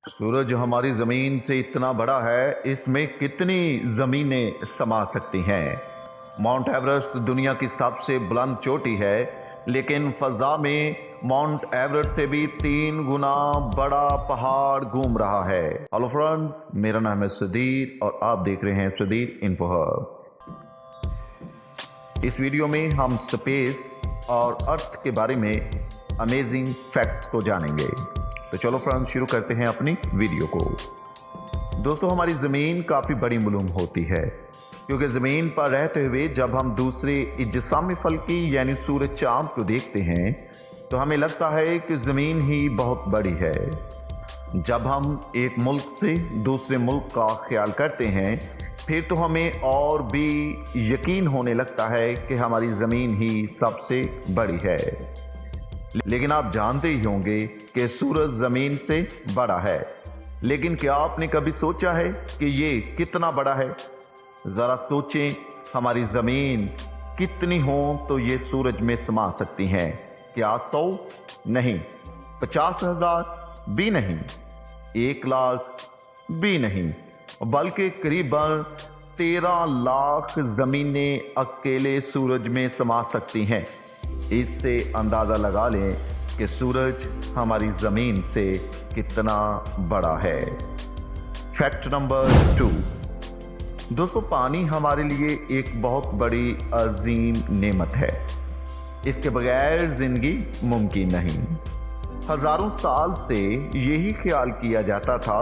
सूरज हमारी जमीन से इतना बड़ा है, इसमें कितनी जमीनें समा सकती हैं। माउंट एवरेस्ट दुनिया की सबसे बुलंद चोटी है, लेकिन फजा में माउंट एवरेस्ट से भी 3 गुना बड़ा पहाड़ घूम रहा है। हेलो फ्रेंड्स, मेरा नाम है सुधीर और आप देख रहे हैं सुधीर इन्फो हब। इस वीडियो में हम स्पेस और अर्थ के बारे में अमेजिंग फैक्ट्स को जानेंगे। तो चलो फ्रेंड्स, शुरू करते हैं अपनी वीडियो को। दोस्तों, हमारी ज़मीन काफ़ी बड़ी मालूम होती है, क्योंकि ज़मीन पर रहते हुए जब हम दूसरे इज्सामी फल्की यानी सूरज चाँद को देखते हैं तो हमें लगता है कि ज़मीन ही बहुत बड़ी है। जब हम एक मुल्क से दूसरे मुल्क का ख्याल करते हैं फिर तो हमें और भी यकीन होने लगता है कि हमारी ज़मीन ही सबसे बड़ी है। लेकिन आप जानते ही होंगे कि सूरज ज़मीन से बड़ा है, लेकिन क्या आपने कभी सोचा है कि ये कितना बड़ा है? ज़रा सोचें, हमारी ज़मीन कितनी हो तो ये सूरज में समा सकती हैं? क्या 100 नहीं, 50,000 भी नहीं, 1 लाख भी नहीं, बल्कि करीबन 13 लाख ज़मीनें अकेले सूरज में समा सकती हैं। इससे अंदाज़ा लगा लें कि सूरज हमारी ज़मीन से कितना बड़ा है। Fact number 2। दोस्तों, पानी हमारे लिए एक बहुत बड़ी अजीम नेमत है। इसके बगैर ज़िंदगी मुमकिन नहीं। हज़ारों साल से यही ख्याल किया जाता था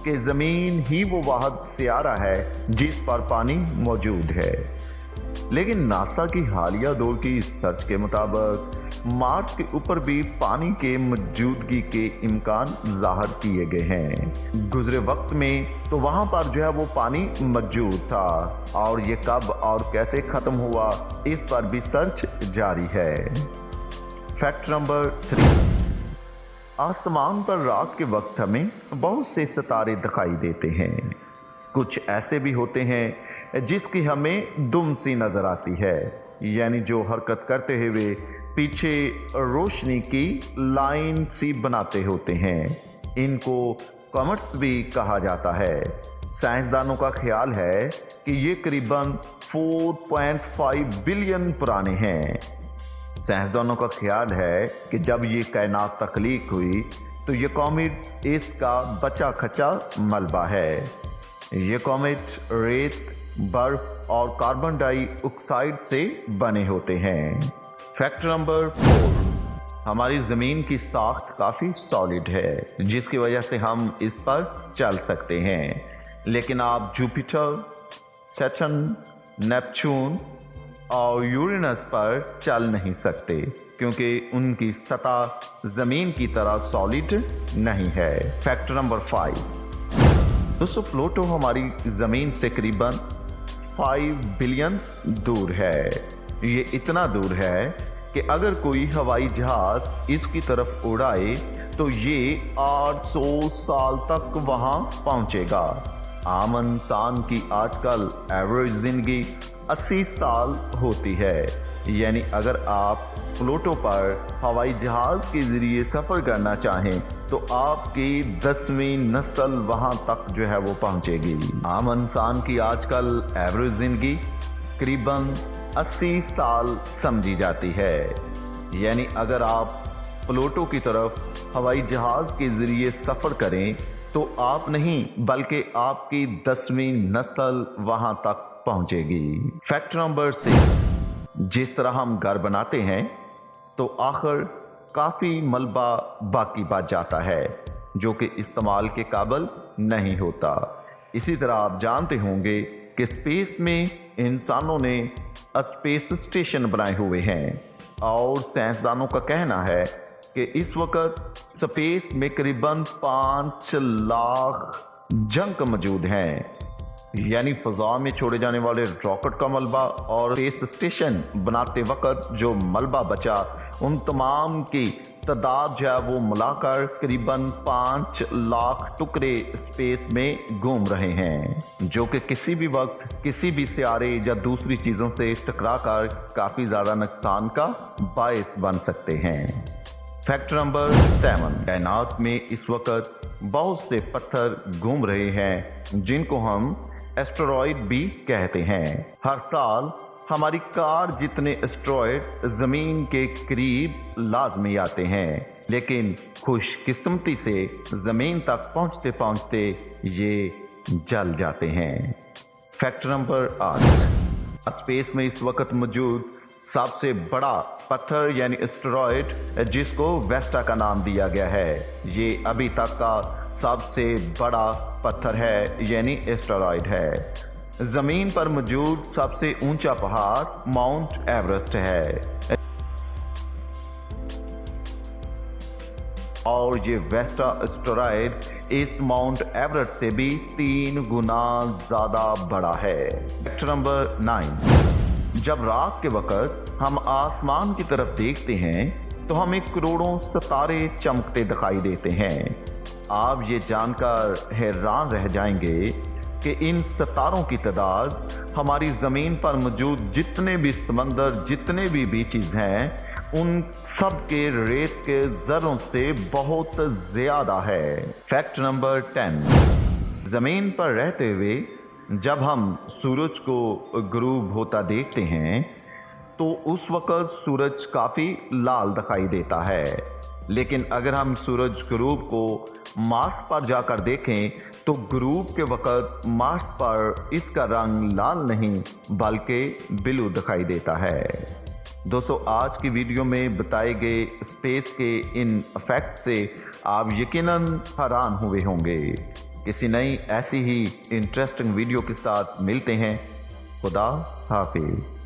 कि ज़मीन ही वो वाहिद सियारा है जिस पर पानी मौजूद है, लेकिन नासा की हालिया दौर की सर्च के मुताबिक मार्स के ऊपर भी पानी के मौजूदगी के इम्कान ज़ाहिर किए गए हैं। गुजरे वक्त में तो वहाँ पर जो है वो पानी मौजूद था, और ये कब और कैसे ख़त्म हुआ इस पर भी सर्च जारी है। Fact number 3। आसमान पर रात के वक्त हमें बहुत से सितारे दिखाई देते हैं। कुछ ऐसे भी होते हैं जिसकी हमें दुम सी नजर आती है, यानी जो हरकत करते हुए पीछे रोशनी की लाइन सी बनाते होते हैं। इनको कॉमेट्स भी कहा जाता है। साइंसदानों का ख्याल है कि ये करीबन 4.5 बिलियन पुराने हैं। साइंसदानों का ख्याल है कि जब ये कायनात तख्लीक हुई तो ये कॉमेट्स इसका बचा खचा मलबा है। ये कॉमेट रेत, बर्फ और कार्बन डाइऑक्साइड से बने होते हैं। Fact number 4। हमारी ज़मीन की साख्त काफ़ी सॉलिड है, जिसकी वजह से हम इस पर चल सकते हैं, लेकिन आप जुपिटर, सैटर्न, नेपच्यून और यूरेनस पर चल नहीं सकते, क्योंकि उनकी सतह ज़मीन की तरह सॉलिड नहीं है। Fact number 5। दोस्तों, प्लूटो हमारी ज़मीन से करीबन 5 बिलियन दूर है। ये इतना दूर है कि अगर कोई हवाई जहाज़ इसकी तरफ उड़ाए तो ये 800 साल तक वहाँ पहुँचेगा। आम इंसान की आजकल एवरेज ज़िंदगी 80 साल होती है, यानी अगर आप प्लूटो पर हवाई जहाज़ के ज़रिए सफ़र करना चाहें तो आपकी 10वीं नस्ल वहाँ तक जो है वो पहुँचेगी। आम इंसान की आजकल एवरेज ज़िंदगी करीबन 80 साल समझी जाती है, यानी अगर आप प्लूटो की तरफ हवाई जहाज़ के ज़रिए सफ़र करें तो आप नहीं बल्कि आपकी 10वीं नस्ल वहाँ तक पहुँचेगी। Fact number 6। जिस तरह हम घर बनाते हैं तो आखिर काफ़ी मलबा बाकी बच जाता है जो कि इस्तेमाल के काबिल नहीं होता। इसी तरह आप जानते होंगे कि स्पेस में इंसानों ने स्पेस स्टेशन बनाए हुए हैं, और साइंसदानों का कहना है कि इस वक्त स्पेस में करीबन 5 लाख जंक मौजूद हैं, यानी फ़ज़ा में छोड़े जाने वाले रॉकेट का मलबा और स्पेस स्टेशन बनाते वक्त जो मलबा बचा उन तमाम की तादाद जो है वो मिलाकर करीबन 5 लाख टुकड़े स्पेस में घूम रहे हैं, जो कि किसी भी वक्त किसी भी सियारे या दूसरी चीज़ों से टकरा कर काफ़ी ज़्यादा नुकसान का बायस बन सकते हैं। Fact number 7। कायनात में इस वक्त बहुत से पत्थर घूम रहे हैं जिनको हम एस्टेरॉयड भी कहते हैं। हर साल हमारी कार जितने एस्टेरॉयड जमीन के करीब लाजमी आते हैं, लेकिन खुशकिस्मती से जमीन तक पहुंचते पहुंचते ये जल जाते हैं। फैक्ट नंबर 8, स्पेस में इस वक्त मौजूद सबसे बड़ा पत्थर यानी एस्टेरॉयड जिसको वेस्टा का नाम दिया गया है, ये अभी तक का सबसे बड़ा पत्थर है यानी एस्टेरॉयड है। जमीन पर मौजूद सबसे ऊंचा पहाड़ माउंट एवरेस्ट है और ये वेस्टा एस्टेरॉयड इस माउंट एवरेस्ट से भी 3 गुना ज्यादा बड़ा है। फैक्ट नंबर 9, जब रात के वक्त हम आसमान की तरफ देखते हैं तो हमें करोड़ों सितारे चमकते दिखाई देते हैं। आप ये जानकर हैरान रह जाएंगे कि इन सितारों की तादाद हमारी जमीन पर मौजूद जितने भी समंदर, जितने भी बीचेस हैं, उन सब के रेत के जर्रों से बहुत ज्यादा है। फैक्ट नंबर 10, जमीन पर रहते हुए जब हम सूरज को गुरूब होता देखते हैं तो उस वक्त सूरज काफी लाल दिखाई देता है, लेकिन अगर हम सूरज गुरूब को मार्स पर जाकर देखें तो गुरूब के वक्त मार्स पर इसका रंग लाल नहीं बल्कि ब्लू दिखाई देता है। दोस्तों, आज की वीडियो में बताए गए स्पेस के इन फैक्ट से आप यकीनन हैरान हुए होंगे। किसी नई ऐसी ही इंटरेस्टिंग वीडियो के साथ मिलते हैं। खुदा हाफिज।